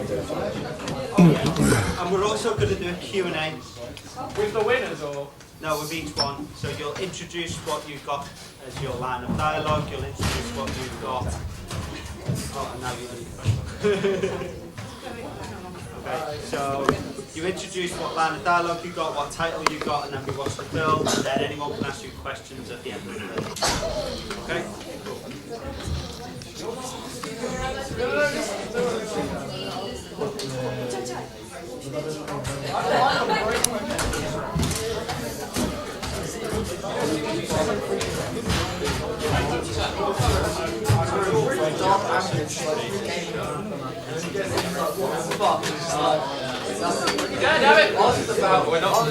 And we're also going to do a Q&A. With the winners, or? No, with each one. So you'll introduce what you've got as your line of dialogue, you'll introduce what you've got. Oh, and now you're Okay, so you introduce what line of dialogue you got, what title you got, and then we watch the film, and then anyone can ask you questions at the end of the film. Okay? Yeah, damn it! We're not on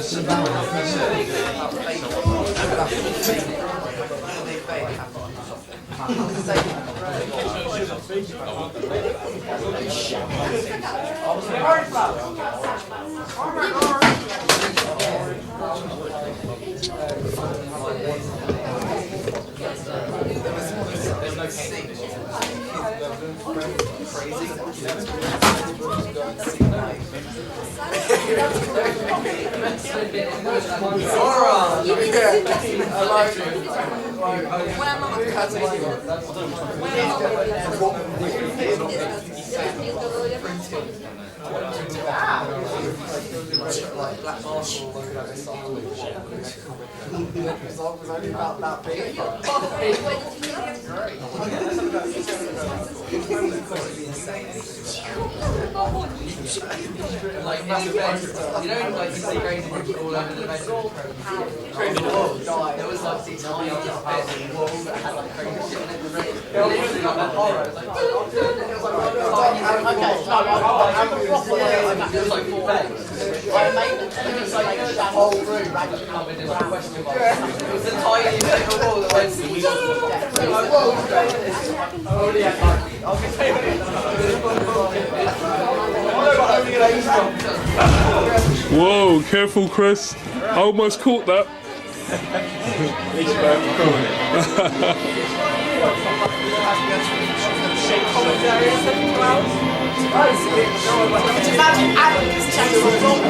Like massive beds, you know, like you see crazy all over the bed. There was like these tiny beds in the wall that had like crazy shit in it. Literally like that horror. It was like 4 beds. It was like the whole room randomly come in like a question mark. It was the tiny bit of a wall that went to the Whoa, careful, Chris. I almost caught that. Imagine Adam's changing the door.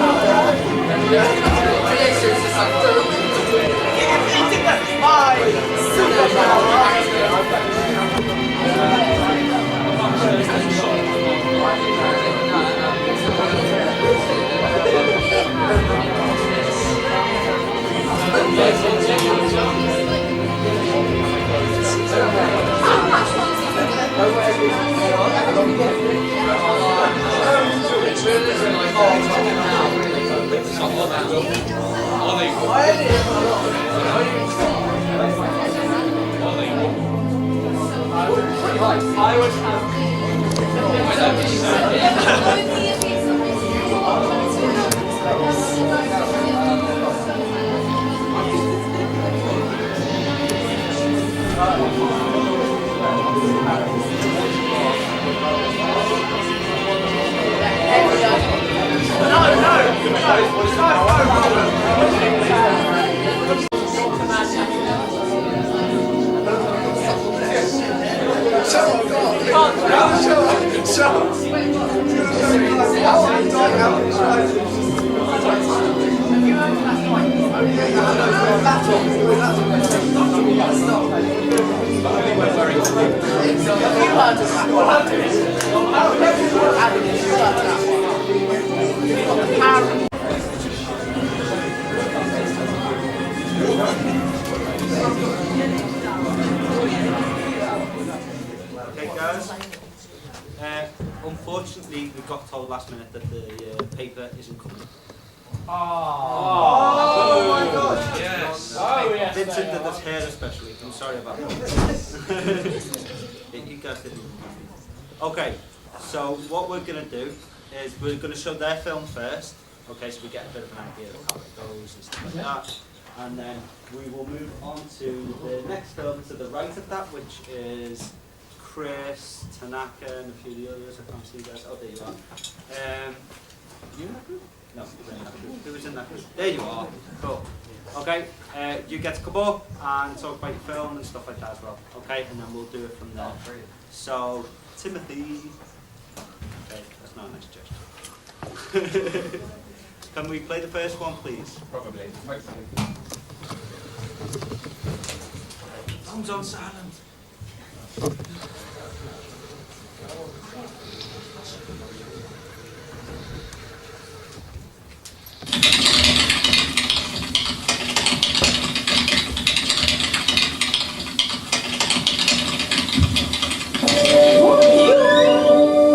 I would have. Okay, guys. Unfortunately, we got told last minute that the paper isn't coming. Oh my God! Yes. Oh yes. Vincent did this hair especially. I'm sorry about that. You guys didn't. Okay, so what we're going to do is we're going to show their film first. Okay, so we get a bit of an idea of how it goes and stuff like that. And then we will move on to the next film to the right of that, which is Chris, Tanaka, and a few of the others. I can't see you guys. Oh, there you are. You in that group? No, you're in that group. Who was in that group? There you are. Cool. Okay, you get to come up and talk about your film and stuff like that as well. Okay, and then we'll do it from there. So, Timothy. Okay, that's not not a nice gesture. Can we play the first one, please? Probably. Phone's on silent.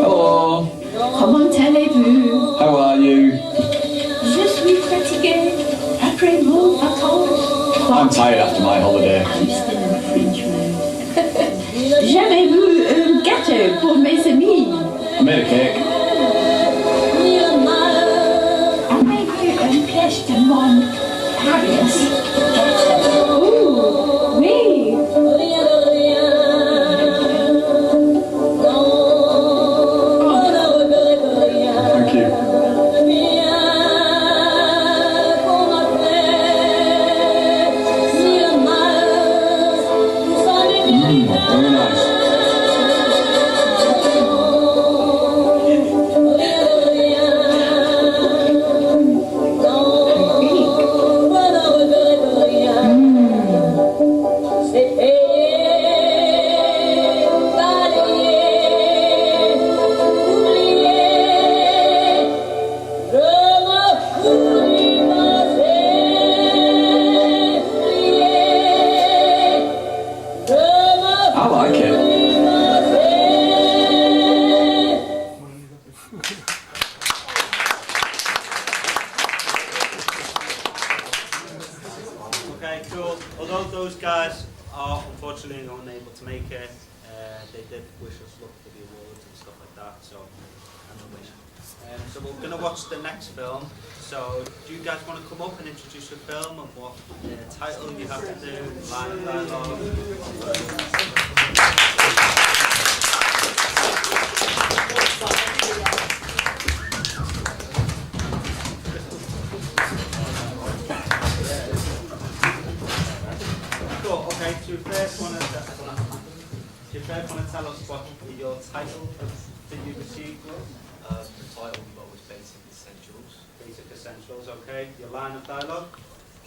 Hello. Comment allez-vous? How are you? Je suis fatiguée après mon vacances. I'm tired after my holiday. I'm still in French mode. J'avais-vous un gâteau pour mes amis? I made a cake. Avez-vous une pièce de mon Paris? Ouh, oui. Thank you. Very nice. I like it. Okay, cool. Although those guys are unfortunately unable to make it, they did wish us luck for the awards and stuff like that, so I'm a wish. So we're going to watch the next film. So do you guys want to come up and introduce your film and what title you have to do, line of dialogue? Cool, okay, so you first want to tell us what your title that you received was? The title we got was Basic Essentials. Basic Essentials, okay. Your line of dialogue?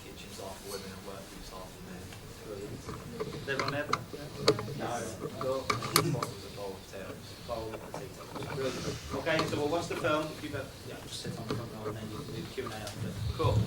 Kitchens are for women and work boots are for men. Brilliant. Is everyone there? No. Cool. Bottles of bowl potatoes. Bowl of potatoes. Brilliant. Okay, so well, what's the film? If you've got, yeah, just sit on the front row and then you can do Q&A after. Cool.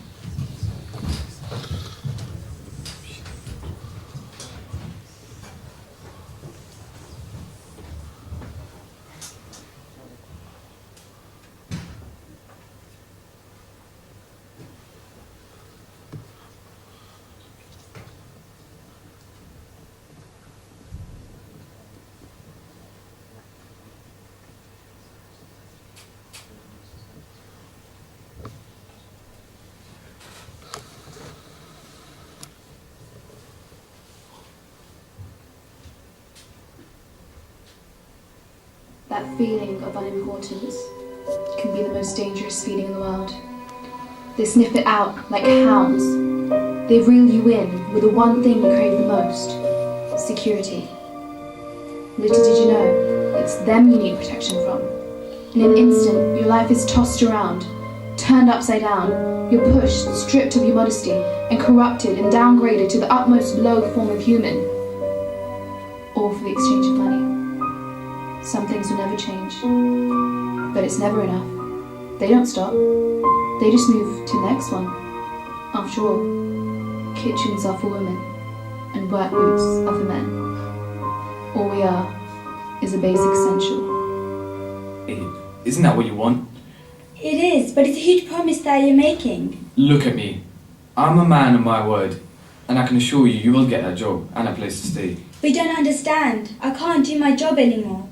That feeling of unimportance can be the most dangerous feeling in the world. They sniff it out like hounds. They reel you in with the one thing you crave the most: security. Little did you know, it's them you need protection from. In an instant, your life is tossed around, turned upside down. You're pushed, stripped of your modesty, and corrupted and downgraded to the utmost low form of human. All for the exchange of money. Some things will never change, but it's never enough. They don't stop. They just move to the next one. After all, kitchens are for women, and work boots are for men. All we are is a basic essential. Isn't that what you want? It is, but it's a huge promise that you're making. Look at me. I'm a man of my word, and I can assure you, you will get that job and a place to stay. But you don't understand. I can't do my job anymore.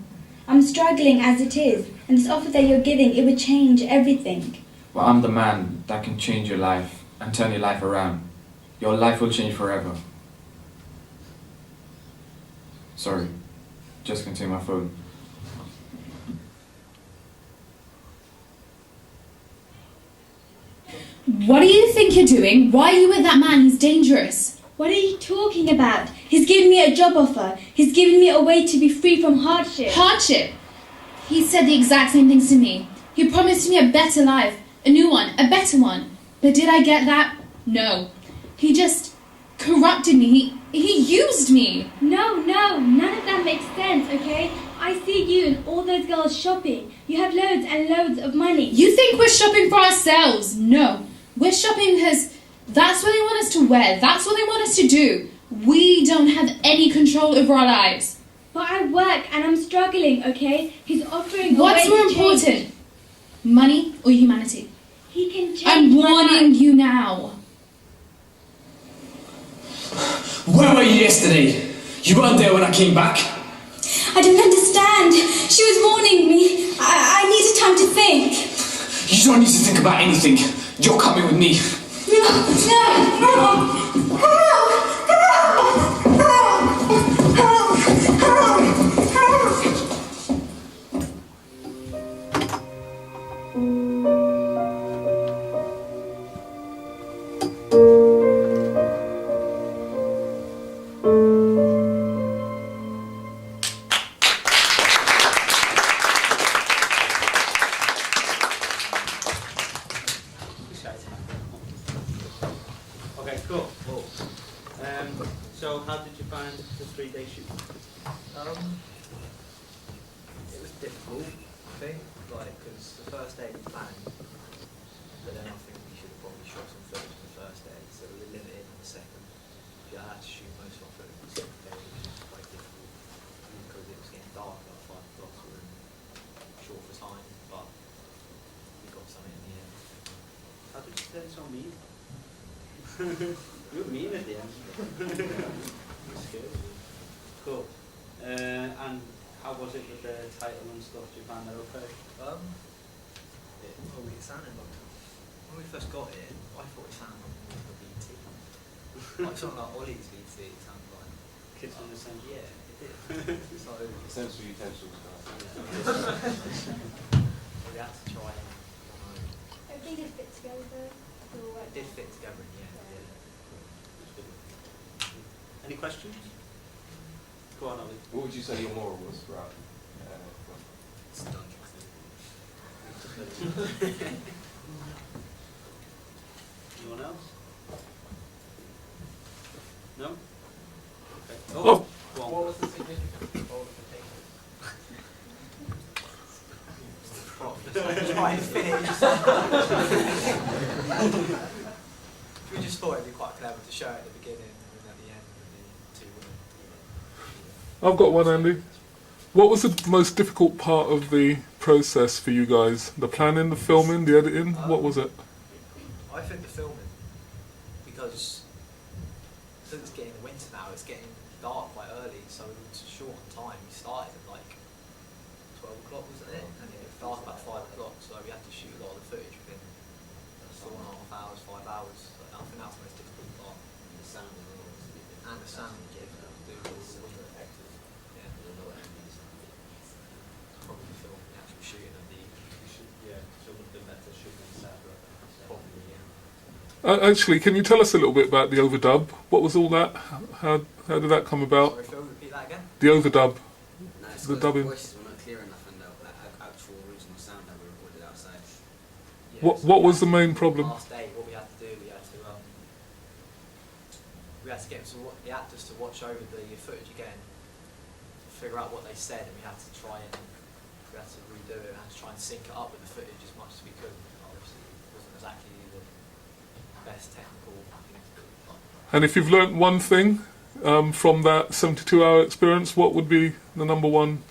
I'm struggling as it is, and this offer that you're giving, it would change everything. Well, I'm the man that can change your life and turn your life around. Your life will change forever. Sorry, just gonna take my phone. What do you think you're doing? Why are you with that man? He's dangerous. What are you talking about? He's given me a job offer. He's given me a way to be free from hardship. Hardship? He said the exact same things to me. He promised me a better life, a new one, a better one. But did I get that? No. He just corrupted me. He used me. No, none of that makes sense, okay? I see you and all those girls shopping. You have loads and loads of money. You think we're shopping for ourselves? No. We're shopping because that's what they want us to wear. That's what they want us to do. We don't have any control over our lives. But I work and I'm struggling, okay? He's offering What's a way more to change. important? Money or humanity? He can change I'm my warning life. you now. Where were you yesterday? You weren't there when I came back. I don't understand. She was warning me. I needed time to think. You don't need to think about anything. You're coming with me. Okay, cool. So how did you find the 3-day shoot? It was difficult, I think, because the first day we planned, but then I think we should have probably shot some footage the first day, so we were limited on the second. Yeah, I had to shoot most of our footage the second day, which was quite difficult, because it was getting dark about 5 o'clock, so we were short for time, but we got something in the end. How did you say so mean? You were mean at the end. That's good. Cool. And how was it with the title and stuff? Did you find that okay? Well, it sounded like, when we first got it, I thought it sounded like more of a BT. Like something like Ollie's BT, it sounded like. Kids on the same, yeah, it did. So, Sensory utensils stuff. we had to try and, Everything did fit together though. it did fit together in the end, yeah. Any questions? Go on, Ollie. What would you say your moral was throughout? It's done. Anyone else? No? Okay. Oh. Go on. What was the significance of the paper? Try and finish. We just thought it'd be quite clever to show it at the beginning and then at the end with the 2 women. I've got one, Andy. What was the most difficult part of the process for you guys? The planning, the filming, the editing? What was it? I think the filming, because it's getting the winter now, it's getting dark quite early, so it's a short on time. We started at like 12 o'clock, wasn't it? And it got dark about 5 o'clock, so we had to shoot a lot of the footage within 4.5 hours, 5 hours. I think that's the most difficult part. And the sound as well. And the sound, yeah. Probably the film, the actual shooting of the. Yeah, so it would have been better shooting separate. Probably, yeah. Actually, can you tell us a little bit about the overdub? What was all that? How did that come about? Sorry, Phil, repeat that again? The overdub. No, it's The because dubbing. the voices were not clear enough and the actual original sound that we recorded outside. Yeah, What was the main problem? Last day, what we had to do, we had to get the actors to watch over the footage again, figure out what they said, and we had to try and redo it. We had to try and sync it up with the footage as much as we could. Obviously, it wasn't exactly the best technical thing to do. And if you've learnt one thing from that 72-hour experience, what would be the number one?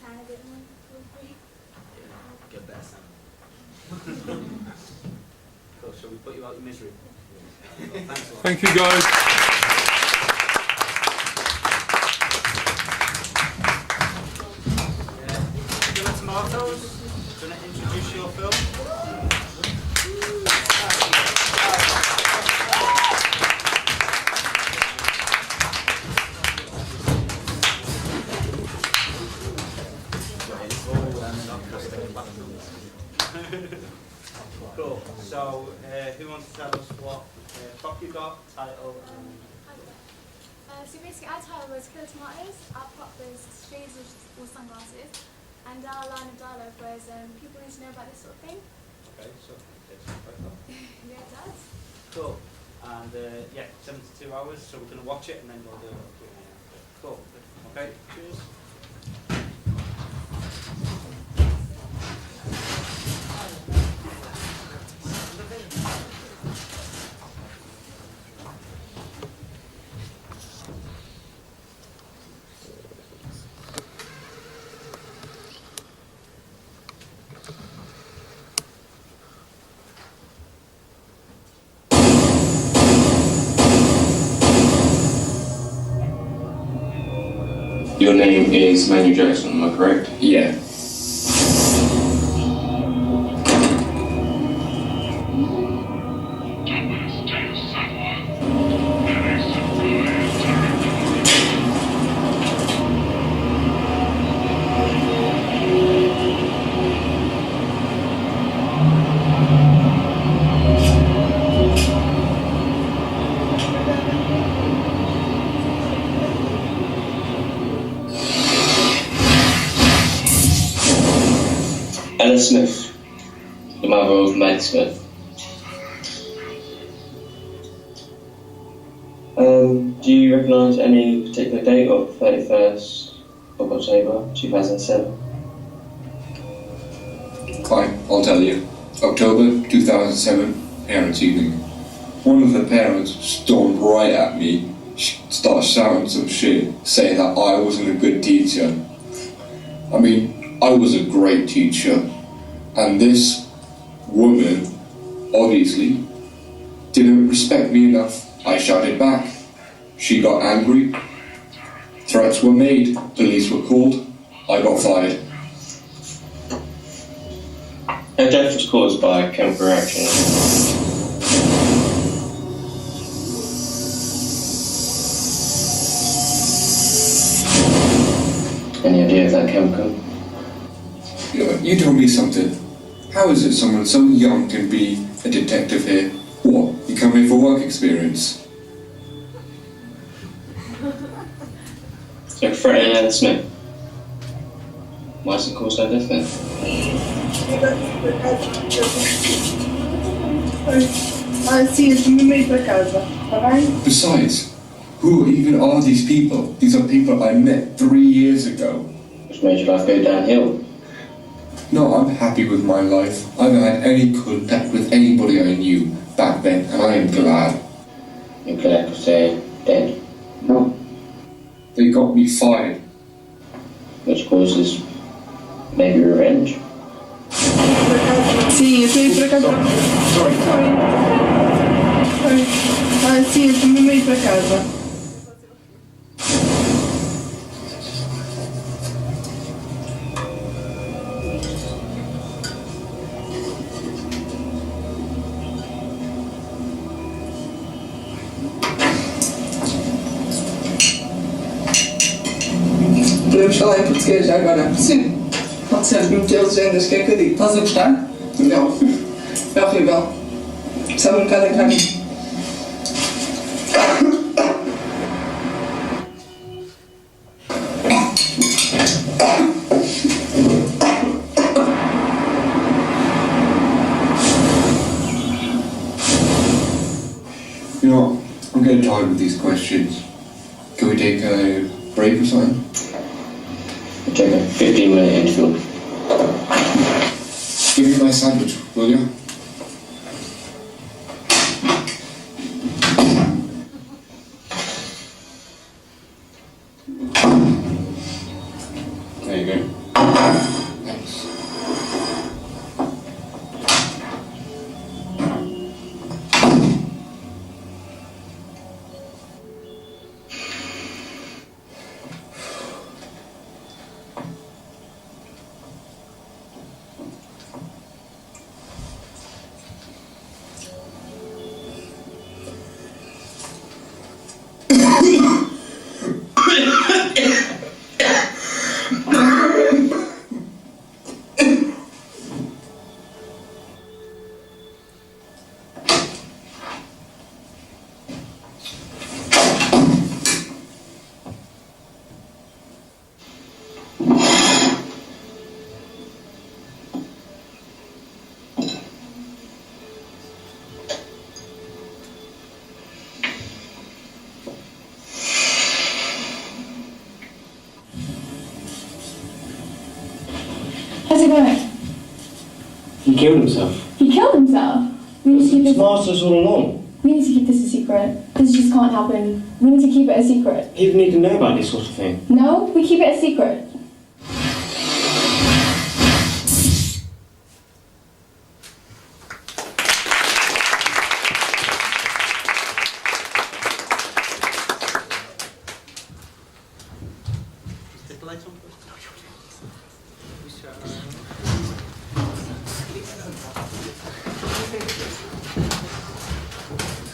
Plan a bit more, probably. Get better sound. Cool, shall we put you out of misery? Thanks a lot. Thank you, guys. Killer Tomatoes, going to introduce your film. Cool. So, who wants to tell us what prop you got, title, and... So basically our title was Killer Tomatoes, our prop was shades or sunglasses, and our line of dialogue was people need to know about this sort of thing. Okay, so it's quite cool. Yeah, it does. Cool. And yeah, 72 hours, so we're going to watch it and then we'll do a Q&A after. Cool. Okay, cheers. Your name is Manu Jackson, am I correct? Yeah. Ella Smith, the mother of Matt Smith. Do you recognise any particular date of 31st of October 2007? Fine, I'll tell you. October 2007, parents' evening. One of the parents stormed right at me, started shouting some shit, saying that I wasn't a good teacher. I mean, I was a great teacher, and this woman, obviously, didn't respect me enough. I shouted back. She got angry. Threats were made. Police were called. I got fired. Her death was caused by chemical reaction. Any idea of that chemical? You tell me something. How is it someone so young can be a detective here? What? You come here for work experience? So threatening Ella Smith. Why is it caused her death then? Besides, who even are these people? These are people I met 3 years ago. Which made your life go downhill? No, I'm happy with my life. I haven't had any contact with anybody I knew back then, and I am glad. You're glad because they're dead? No. They got me fired. Which causes maybe revenge? Sim, eu tô indo pra casa. Sim, eu tô mesmo indo pra casa. Podemos falar em português já agora? Sim. Pode ser, meter legendas, que é que eu digo? Estás a gostar? Não. É horrível. Sabe um bocado a carne. You know, I'm getting tired with these questions. Can we take a break or something? We'll take a 15-minute interval. Give me my sandwich, will you? There you go. Thanks. How's it going? He killed himself. He killed himself. We need to keep this. Smart's us all along. We need to keep this a secret. This just can't happen. We need to keep it a secret. People need to know about this sort of thing. No, we keep it a secret. Take the lights on first.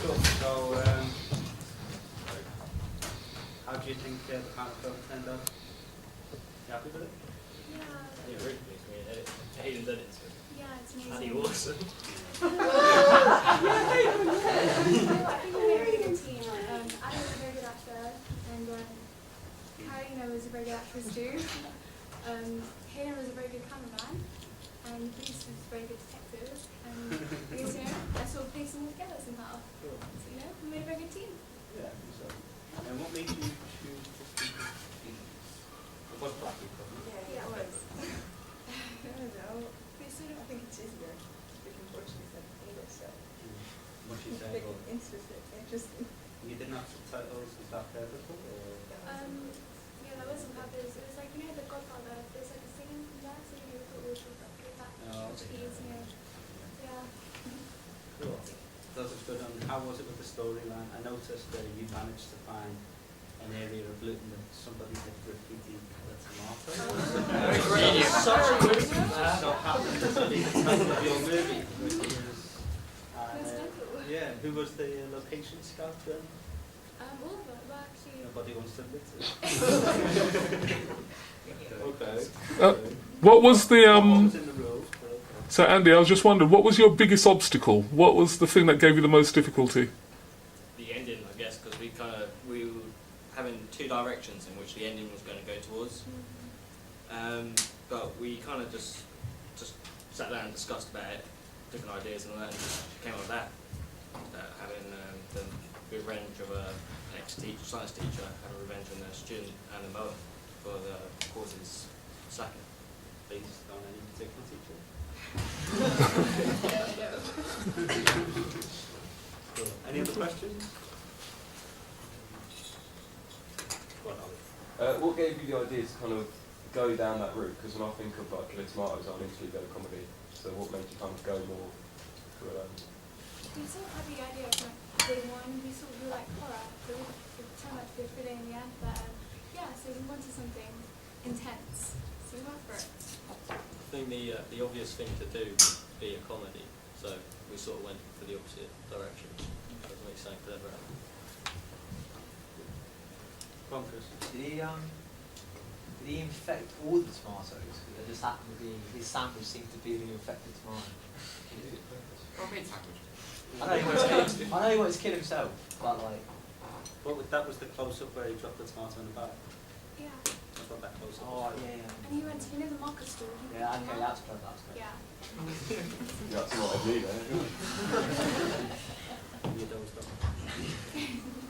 Cool. So, how do you think the final film turned out? You happy with it? Yeah. Yeah, really pleased with it. Hayden did it, so. Yeah, it's And amazing. he awesome. I think we're a very good team. Adam was a very good actor, and Karina was a very good actress too. Hayden was a very good cameraman, and Bruce was a very good detective. And I guess, I sort of placed them all together somehow. Cool. So, we made a very good team. Yeah, so. And what made you choose this people? It was black people. Yeah, it was. I don't know. I think it's easier speaking Portuguese than English, so What she said, make well, it interesting. you didn't have subtitles, was that purposeful? Or? Yeah, that wasn't purpose. It was like, The Godfather, there's like a singing from that, so we thought we would get that Portuguese, Yeah. Cool. That was good. And how was it with the storyline? I noticed that you managed to find an area of Luton that somebody had graffitied the tomato. So happened to be the title of your movie, which is yeah. Who was the location scout then? All of them, well, actually. Nobody wants to admit it. Okay. What was the What was in the rules? But okay. So Andy, I was just wondering, what was your biggest obstacle? What was the thing that gave you the most difficulty? The ending, I guess, because we were having two directions in which the ending was going to go towards. But we kind of just sat down and discussed about it, different ideas and all that, and just came up with that. Having the revenge of an ex-teacher, science teacher, having revenge on a student and a mother for the causes sacking. Based on any particular teacher? Cool. Any other questions? Go on, Ollie. What gave you the idea to kind of go down that route? Because when I think of like Killer Tomatoes, I initially go comedy. So what made you kind of go more for We sort of had the idea from day one. We sort of like horror, so it turned out to be a thriller in the end. But so we wanted something intense, so we went for it. I think the obvious thing to do would be a comedy, so we sort of went for the opposite direction. So it makes sense for everyone. Did he infect all the tomatoes? It just happened to be, his sandwich seemed to be the infected tomato. I know he wanted to kill himself, but like... That was the close-up where he dropped the tomato in the bag? Yeah. That's what that close-up Oh, was. yeah. And he went to, the market store. Yeah, okay, that's clever, that's clever. Yeah. That's what I do then. You dozed off.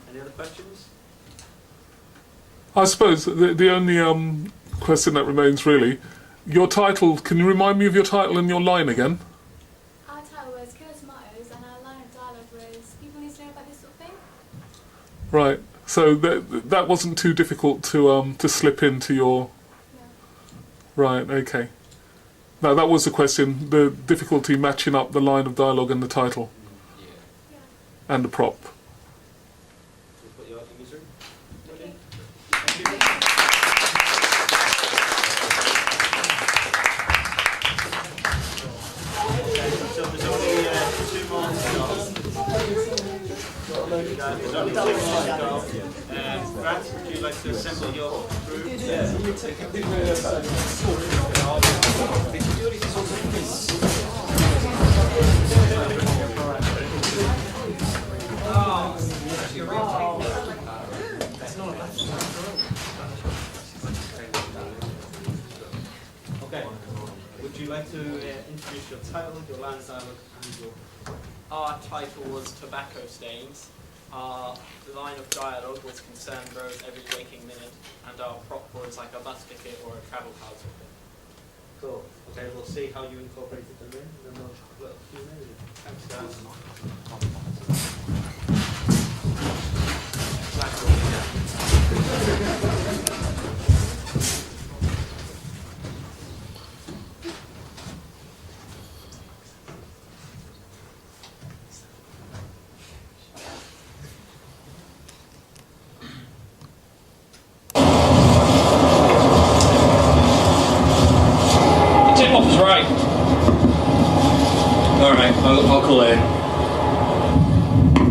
Any other questions? I suppose the only question that remains really, your title, can you remind me of your title and your line again? Our title was Killer Tomatoes, and our line of dialogue was, people need to know about this sort of thing. Right, so that wasn't too difficult to slip into your... Right, okay. Now that was the question, the difficulty matching up the line of dialogue and the title. And the prop. We'll put you out in the misery. Okay. So there's only 2 more to go. There's only 2 more to go. Grant, would you like to assemble your group? Okay. Would you like to introduce your title, your line of dialogue, and your... Our title was Tobacco Stains. Our line of dialogue was Concern Grows Every Waking Minute, and our prop was like a bus ticket or a travel card sort of thing. Cool. Okay, we'll see how you incorporated them in, and then we'll have a little Q&A. Thanks, guys. Tip-off is right. Alright, I'll call it in.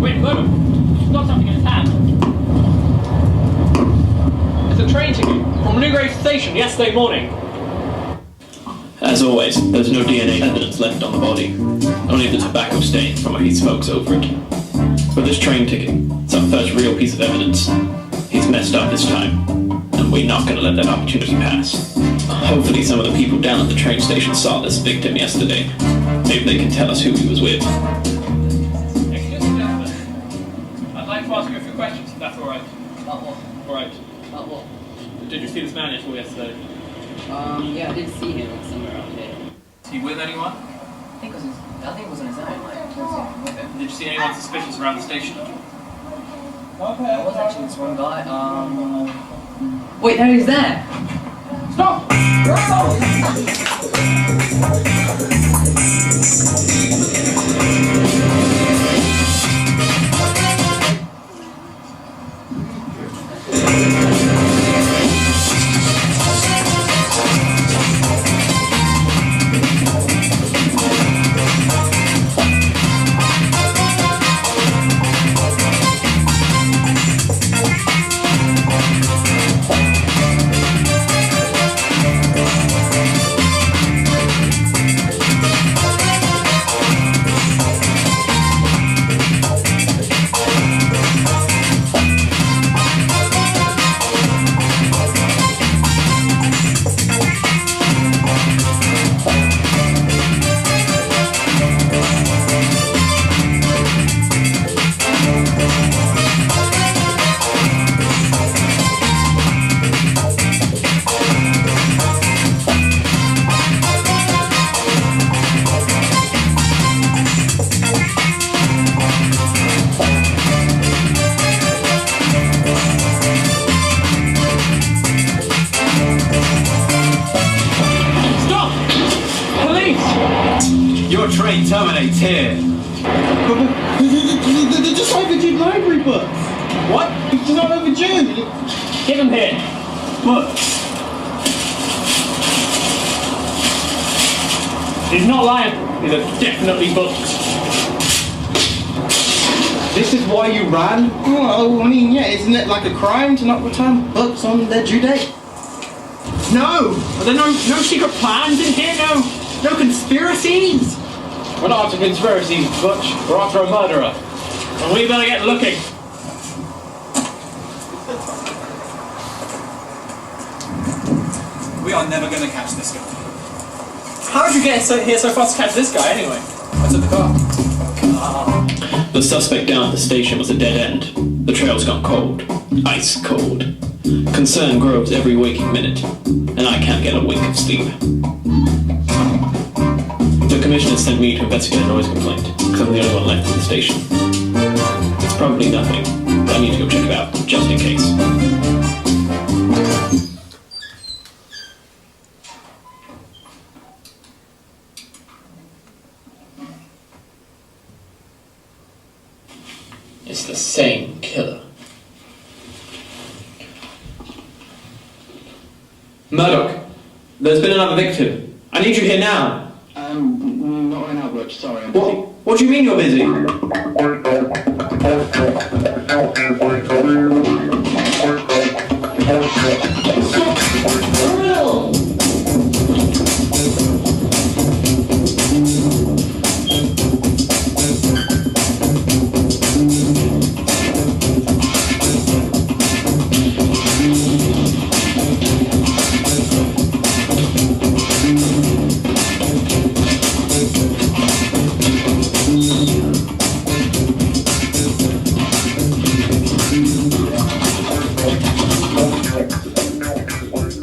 Wait, Logan, he's got something in his hand. It's a train ticket from Newgrave Station yesterday morning. As always, there's no DNA evidence left on the body, only the tobacco stain from where he smokes over it. But this train ticket, it's our first real piece of evidence. He's messed up this time, and we're not going to let that opportunity pass. Hopefully some of the people down at the train station saw this victim yesterday. Maybe they can tell us who he was with. Excuse me, gentlemen. I'd like to ask you a few questions, if that's alright. About what? Alright. About what? Did you see this man at all yesterday? Yeah, I did see him somewhere out here. Is he with anyone? I think it was on his own, like, Did you see anyone suspicious around the station? I was actually this one guy, Wait, no, he's there! Stop! Your train terminates here. They're just overdue library books. What? They're not overdue. Give him here. Books. He's not lying. These are definitely books. This is why you ran? Oh, I mean, yeah, isn't it like a crime to not return books on their due date? No! Are there no secret plans in here? No conspiracies? We're not after conspiracies, Butch. We're after a murderer. And we better get looking. We are never going to catch this guy. How did you get here so fast to catch this guy anyway? What's in the car? The suspect down at the station was a dead end. The trail's gone cold. Ice cold. Concern grows every waking minute, and I can't get a wink of sleep. The commissioner sent me to investigate a noise complaint, because I'm the only one left at the station. It's probably nothing, but I need to go check it out, just in case. It's the same killer. Murdoch, there's been another victim. I need you here now. Not right now, Butch. Sorry, I'm busy. What do you mean you're busy?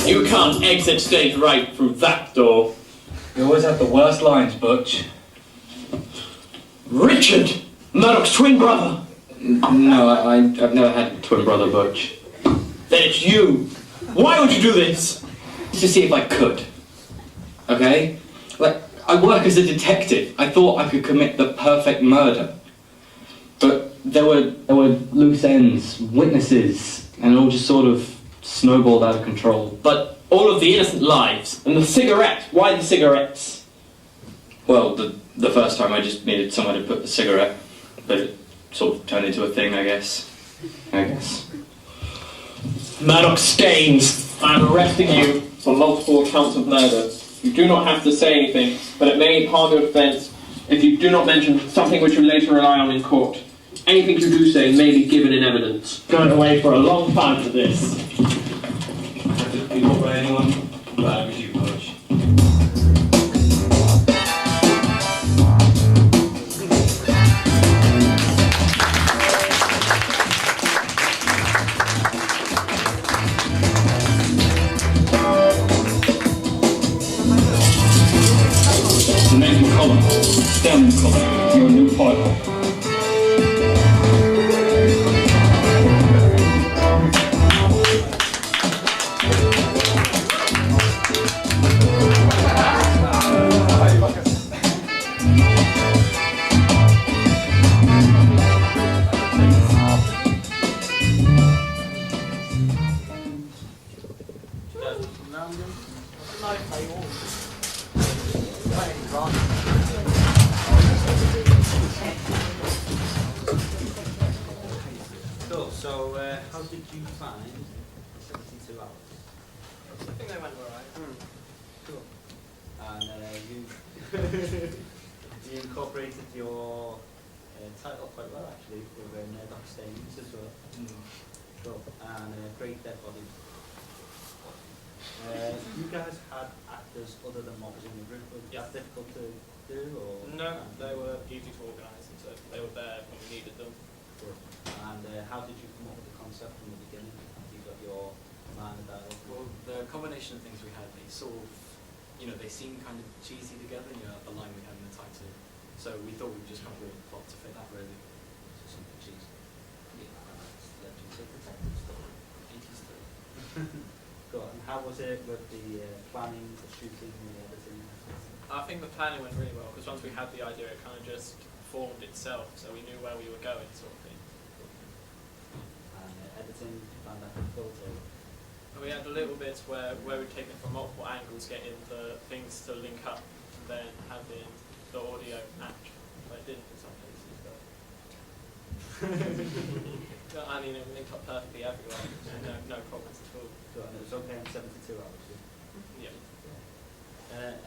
You can't exit stage right through that door. You always have the worst lines, Butch. Richard! Murdoch's twin brother! No, I've never had a twin brother, Butch. Then it's you! Why would you do this? Just to see if I could. Okay? Like, I work as a detective. I thought I could commit the perfect murder. But there were loose ends, witnesses, and it all just sort of snowballed out of control. But all of the innocent lives, and the cigarette, why the cigarettes? Well, the first time I just needed somewhere to put the cigarette, but it sort of turned into a thing, I guess. Murdoch Staines, I'm arresting you for multiple counts of murder. You do not have to say anything, but it may harm your defense if you do not mention something which you later rely on in court. Anything you do say may be given in evidence. Going away for a long time for this. Have you not by anyone? But it was you, Butch. The name's McCollum. Down McCollum. You're a new pilot. Cool, so how did you find 72 hours? I think they went alright. Cool. And you incorporated your title quite well actually, with Murdoch Staines as well. Cool. And Great Dead Body. You guys had actors other than what was in the group. Was that difficult to do? Or No, they were easy to organise, and so they were there when we needed them. And how did you come up with the concept from the beginning? Have you got your line of dialogue? Well, the combination of things we had, they sort of, they seemed kind of cheesy together, the line we had in the title. So we thought we'd just come up with a plot to fit that, really. So something cheesy. Yeah, Legends of the Detective story. 80s story. Cool. And how was it with the planning, the shooting, the editing? I think the planning went really well, because once we had the idea, it kind of just formed itself, so we knew where we were going, sort of thing. And editing, you found that difficult? And we had a little bit where we'd take it from multiple angles, getting the things to link up, and then having the audio match. But it didn't in some cases, but I mean, it linked up perfectly everywhere, no problems at all. Cool. And it was okay in 72 hours? Yeah.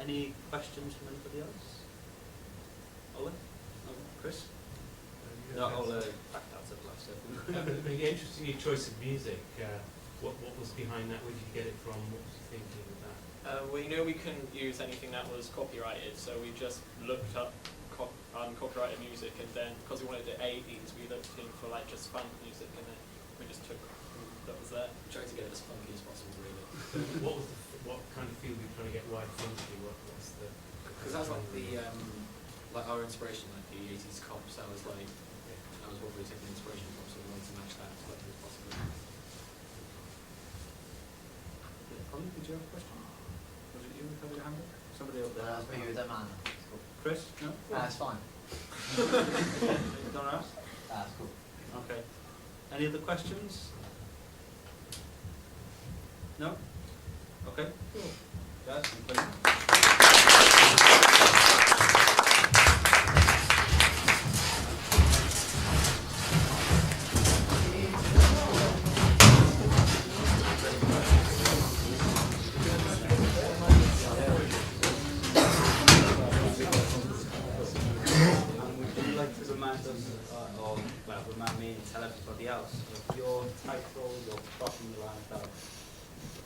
Any questions from anybody else? Ollie? No? Chris? No, I'll back down to the last second. Interesting your choice of music. What was behind that? Where did you get it from? What was you thinking with that? We knew we couldn't use anything that was copyrighted, so we just looked up uncopyrighted music, and then because we wanted the 80s, we looked in for like just fun music, and then we just took that was there. Tried to get it as funky as possible, really. What kind of feel were you trying to get right funky? What's the? Because that's like the like our inspiration, like the 80s cops. That was what we were taking inspiration from. So we wanted to match that as much as possible. Ollie, did you have a question? Was it you who covered your hand up? Somebody up there? That's me with that man. Chris? No? That's fine. Don't ask? That's cool. Okay. Any other questions? No? Okay. Cool. Guys, thank you. Remind me and tell everybody else of your title, your plot and your line of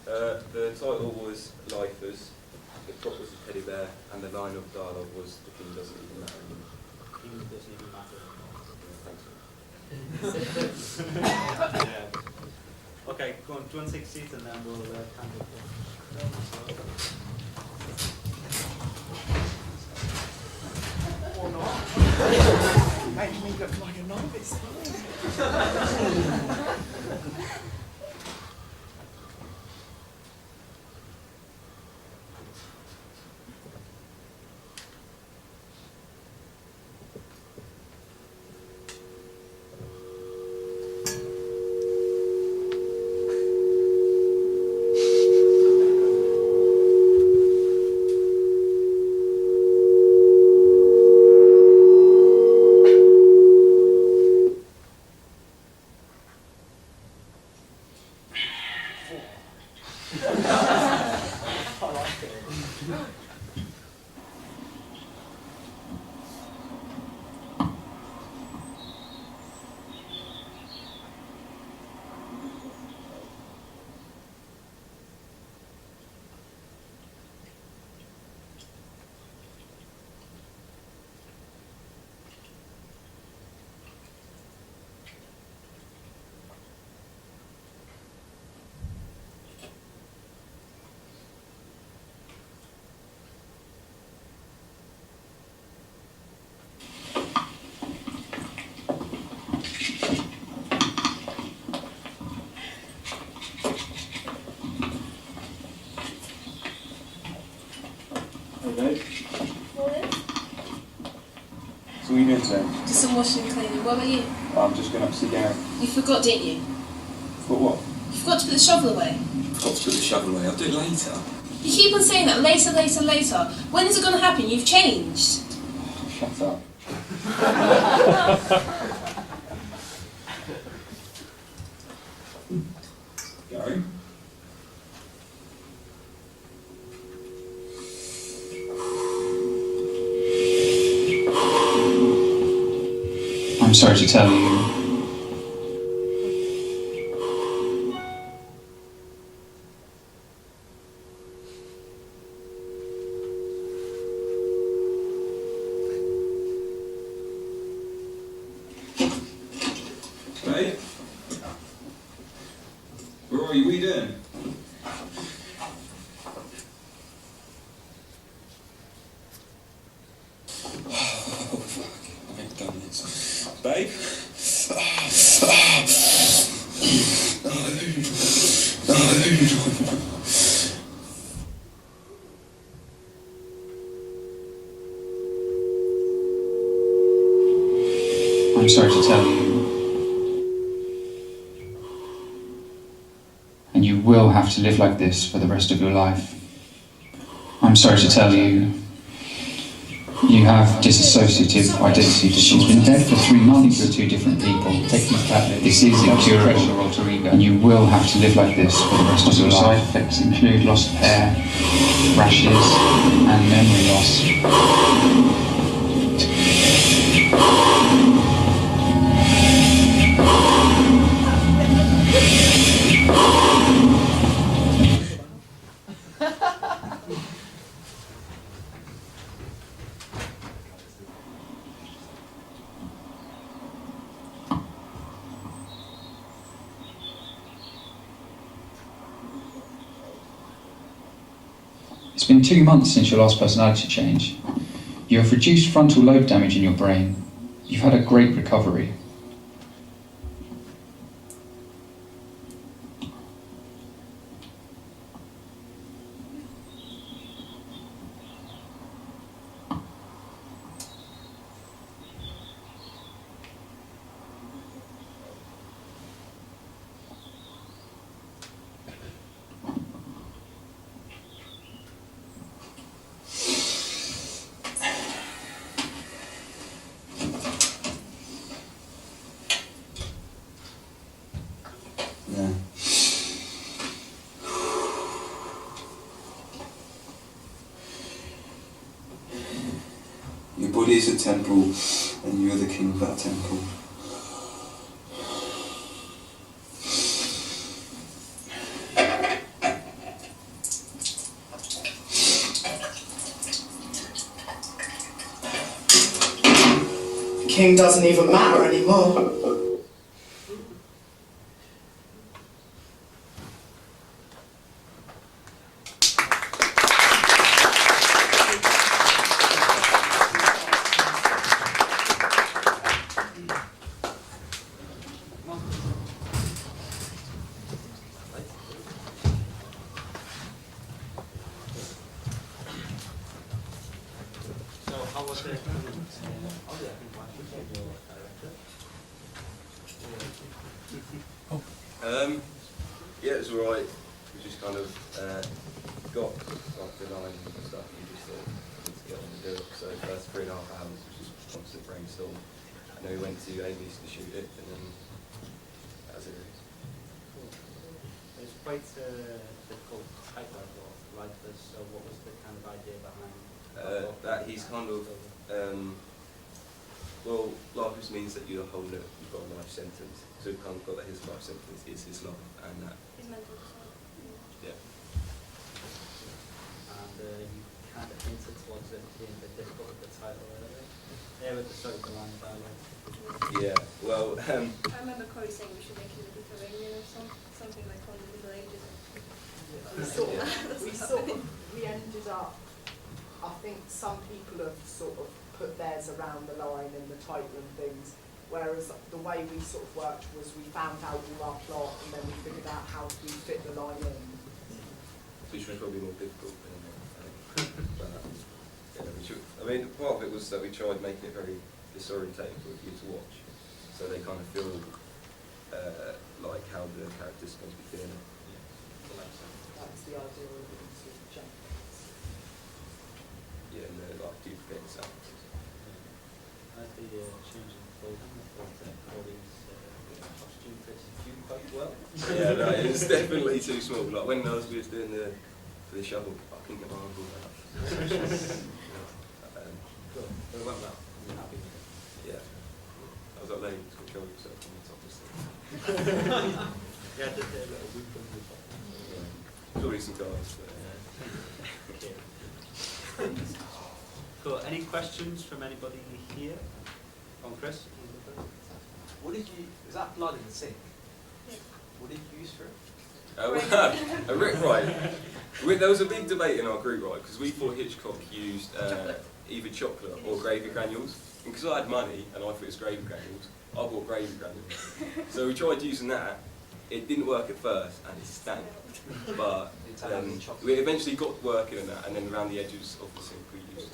dialogue. The title was Lifers, the prop was a teddy bear, and the line of dialogue was the king doesn't even matter anymore. The king doesn't even matter anymore. Yeah. Okay, go on, do you want to take a seat and then we'll hand it make me look like a novice. Morning. So what are you doing today? Just some washing and cleaning. What about you? I'm just going up to see Gary. You forgot, didn't you? But what? You forgot to put the shovel away. Forgot to put the shovel away. I'll do it later. You keep on saying that later, later, later. When is it going to happen? You've changed. Shut up. Gary? I'm sorry to tell you. Babe? Where are you? What are you doing? Babe? I'm sorry to tell you. And you will have to live like this for the rest of your life. I'm sorry to tell you. You have dissociative identity disorder. She's been dead for 3 months. You're two different people. Take these tablets. This is incurable. Alter ego. And you will have to live like this for the rest of your life. Side effects include loss of hair, rashes, and memory loss. It's been 2 months since your last personality change. You have reduced frontal lobe damage in your brain. You've had a great recovery. Yeah. Your body is a temple, and you are the king of that temple. King doesn't even matter anymore. how was it? Oh yeah, I think I should say your director. Yeah, it was alright. We just kind of got like the line and stuff. We just thought let's get on and do it. So the first 3.5 hours was just constant brainstorm. And then we went to Amy's to shoot it, and then that was it. It's quite difficult title to write this. So what was the kind of idea behind? That he's kind of well, life just means that you're holding it. You've got a life sentence. So we've kind of got that his life sentence is his life, and that. His mental Yeah. And you kind of hinted towards it being a bit difficult with the title earlier. Yeah, with the social line dialogue. Yeah. Well. I remember Corey saying we should make it Mediterranean or something like on the Middle Ages. We ended up, I think some people have sort of put theirs around the line and the title and things, whereas the way we sort of worked was we found out all our plot and then we figured out how we fit the line in. Which was probably more difficult than I think. But, yeah, I mean, part of it was that we tried making it very disorientating for you to watch, so they kind of feel like how the character's going to be feeling. That's the idea of it, sort of jump. Yeah, and like duplicating sounds. I like the change in clothing. I thought Corey's costume fits you quite well. Yeah, no, it was definitely too small. Like when we was doing the shovel, I couldn't get my arm all out. Cool. But it went well. I'm happy with it. Yeah. I was like, lady, just control yourself on the top of this thing. Yeah, I did a little whip on the top. There's already some guys, but Cool. Any questions from anybody here? On Chris? What did you, is that blood in the sink? What did you use for it? Right. There was a big debate in our group, right, because we thought Hitchcock used either chocolate or gravy granules. And because I had money and I thought it was gravy granules, I bought gravy granules. So we tried using that. It didn't work at first and it stank. But we eventually got working on that, and then around the edges of the sink we used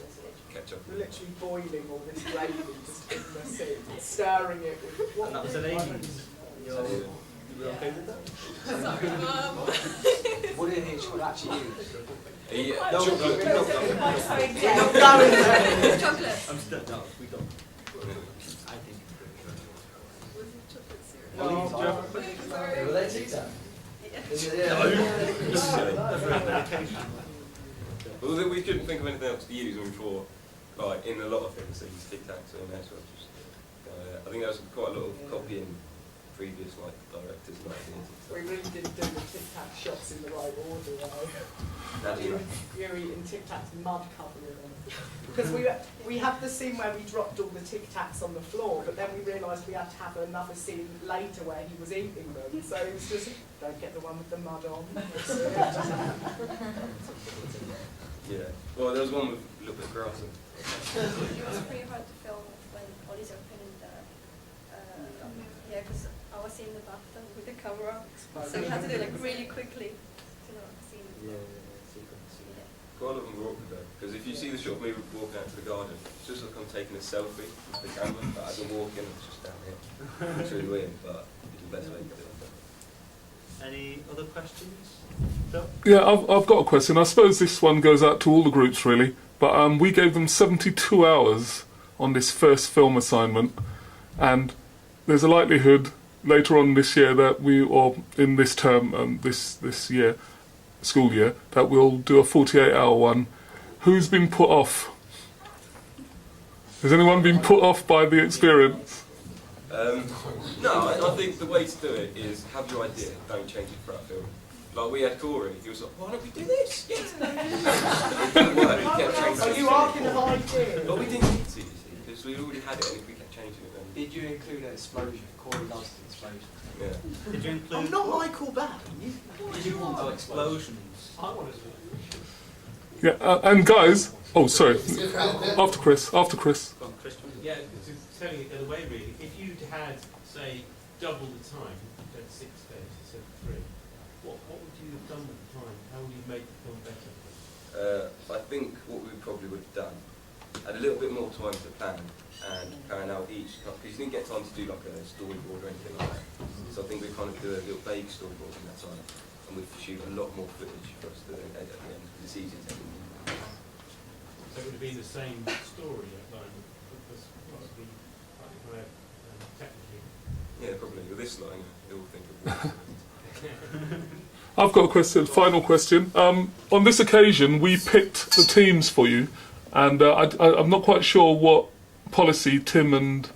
ketchup. We're literally boiling all this gravy just in the sink, stirring it with what? And that was an 80s. You were okay with that? Sorry, Mum. What did Hitchcock actually use? Chocolate. Chocolate. I'm still, no, we don't. I think. Was it chocolate syrup? No, Were they Tic Tac? Well, we couldn't think of anything else to use, and we thought, like, in a lot of things, they use Tic Tacs, so we may as well just I think there was quite a lot of copying previous, like, directors and ideas. We really didn't do the Tic Tac shots in the right order, though. You're eating Tic Tacs mud covering them. Because we had the scene where we dropped all the Tic Tacs on the floor, but then we realised we had to have another scene later where he was eating them. So it was just, don't get the one with the mud on. Yeah. Well, there was one with a little bit of grass in. It was pretty hard to film when Ollie's opening the, yeah, because I was in the bathtub with the camera, so we had to do it like really quickly to not see. Quite a lot of them were awkward though, because if you see the shot of me walking out to the garden, it's just like I'm taking a selfie with the camera, but as I'm walking, it's just down here. It's really weird, but it's the best way to do it. Any other questions? Bill? Yeah, I've got a question. I suppose this one goes out to all the groups really, but we gave them 72 hours on this first film assignment, and there's a likelihood later on this year that or in this term, this year, school year, that we'll do a 48-hour one. Who's been put off? Has anyone been put off by the experience? No, I think the way to do it is have your idea, don't change it throughout film. Like we had Corey, he was like, why don't we do this? Yes! It didn't work, he kept changing it. Are you arguing an idea? But we didn't need to, you see, because we already had it and if we kept changing it then... Did you include an explosion? Corey loves the explosion. Yeah. Did you include... I'm not Michael Bay. Did you want explosions? I wanted to. Yeah, and guys... Oh, sorry. After Chris. Yeah, to tell you the way really, if you'd had, say, double the time, you had 6 days instead of 3, what would you have done with the time? How would you make the film better? I think what we probably would have done had a little bit more time to plan and plan out each, because you didn't get time to do like a storyboard or anything like that. So I think we kind of do a little vague storyboard in that time, and we shoot a lot more footage for us to edit at the end, because it's easier to edit. So it would be the same story line, because possibly kind of technically. Yeah, probably. With this line, you'll think of I've got a question, final question. On this occasion, we picked the teams for you, and I'm not quite sure what policy Tim and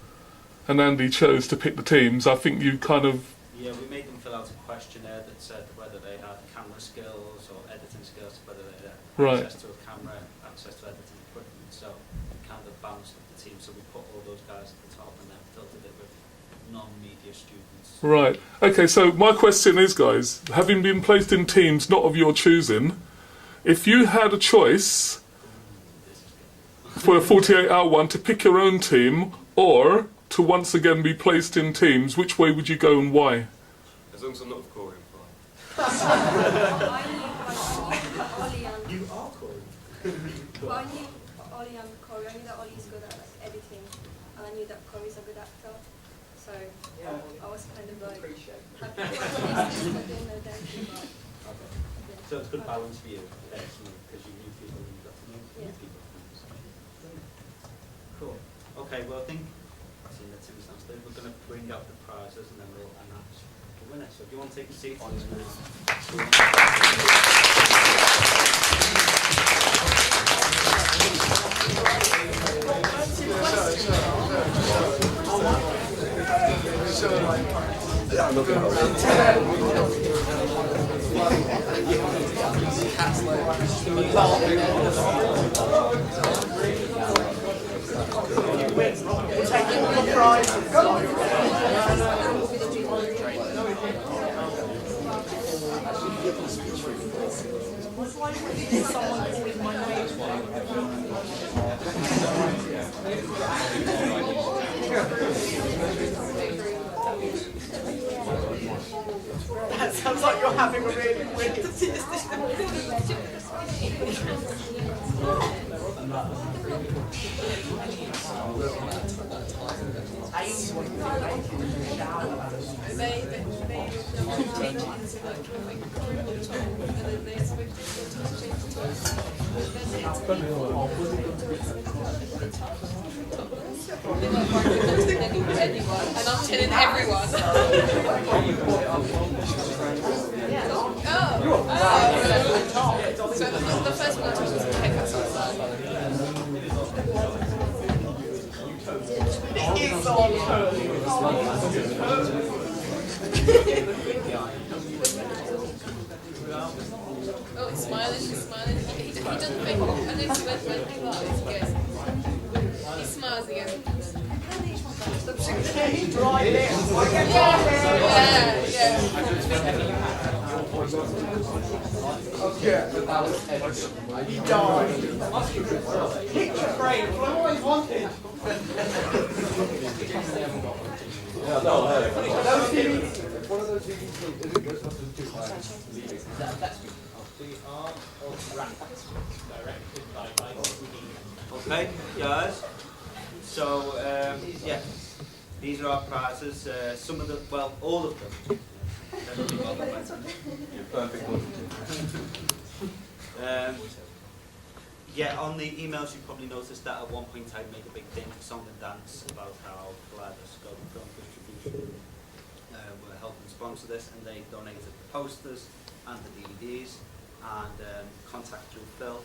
Andy chose to pick the teams. I think you kind of... Yeah, we made them fill out a questionnaire that said whether they had camera skills or editing skills, whether they had access to a camera, access to editing equipment. So we kind of balanced up the team, so we put all those guys at the top and then filtered it with non-media students. Right. Okay, so my question is, guys, having been placed in teams not of your choosing, if you had a choice for a 48-hour one to pick your own team or to once again be placed in teams, which way would you go and why? As long as I'm not with Corey, I'm You are Corey. But I knew Ollie and Corey. I knew that Ollie's good at like editing, and I knew that Corey's a good actor. So I was kind of like happy to doing no dancing. So it's good balance for you, because you knew people and you got to know people. Cool. Okay, well I think I've seen that Tim's downstairs. We're going to bring out the prizes and then we'll announce the winner. So if you want to take a seat on this That sounds like you're having a really weird And I'm telling everyone. So the first one I told was the haircut. Oh, he's smiling, he's smiling. He doesn't think, I know he went when he goes. He smiles again. He died. Picture frame, what I always wanted. One of those DVDs is it Ghostbusters 2 leaving? Directed by Michael. Okay, guys. So, yeah, these are our prizes. Some of them, well, all of them. You're perfect one. Yeah, on the emails you probably noticed that at one point I made a big thing for Song and Dance about how Kaleidoscope Film Distribution were helping sponsor this, and they donated the posters and the DVDs, and Contact Through Phil.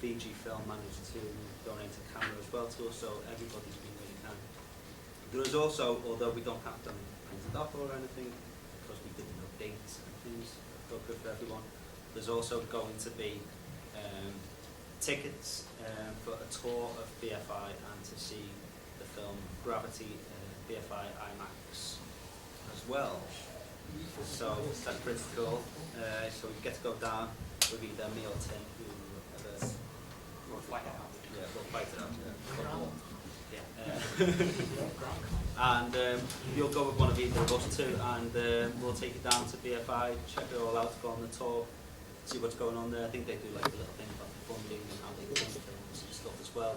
Fiji Film managed to donate a camera as well to us, so everybody's been really kind. There is also, although we don't have them printed off or anything, because we didn't know dates and things that go good for everyone, there's also going to be tickets for a tour of BFI and to see the film Gravity BFI IMAX as well. So that's pretty cool. So we get to go down with either me or Tim, whoever. We'll fight it out. Yeah, we'll fight it out. Yeah. And you'll go with one of either of us two, and we'll take it down to BFI, check it all out, go on the tour, see what's going on there. I think they do like a little thing about the funding and how they fund films and stuff. stuff as well.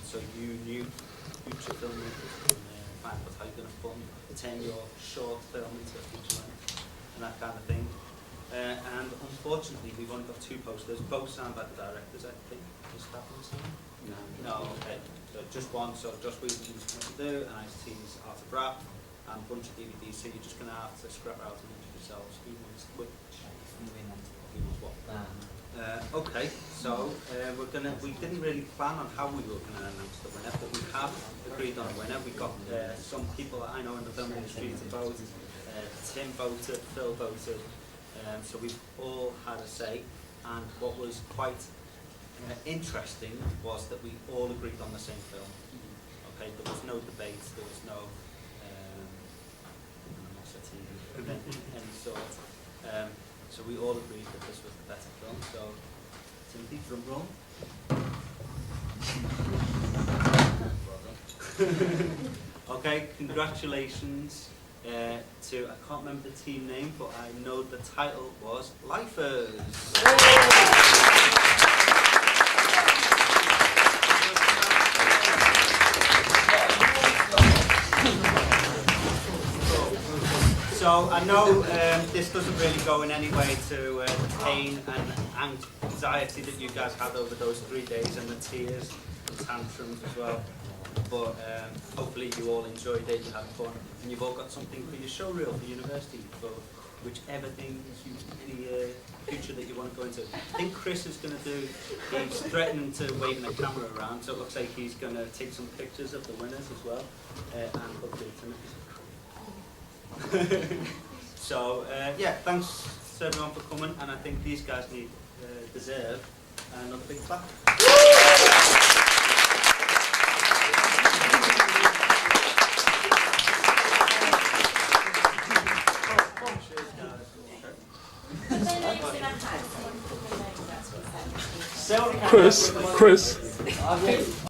So you new future filmmakers can find out how you're going to turn your short film into a feature length and that kind of thing. And unfortunately, we've only got 2 posters, both signed by the directors, I think. Is that one signed? No, okay. So just one, so Josh Wheaton's going to do, and Ice-T's Art of Rap, and a bunch of DVDs, so you're just going to have to scrap out and introduce yourselves. Who wants which? Who wants what? Okay, so we didn't really plan on how we were going to announce the winner, but we have agreed on a winner. We got some people that I know in the film industry to vote. Tim voted, Phil voted, so we've all had a say. And what was quite interesting was that we all agreed on the same film. Okay, there was no debate, there was no animosity of any sort. So we all agreed that this was the better film. So, Timothy, drum roll. Okay, congratulations to, I can't remember the team name, but I know the title was Lifers. So I know this doesn't really go in any way to the pain and anxiety that you guys had over those 3 days and the tears and tantrums as well. But hopefully you all enjoyed it, you had fun, and you've all got something for your show reel for university, for whichever things the future that you want to go into. I think Chris is going to do, he's threatening to waving a camera around, so it looks like he's going to take some pictures of the winners as well, and hopefully So yeah, thanks to everyone for coming, and I think these guys deserve another big clap. Chris.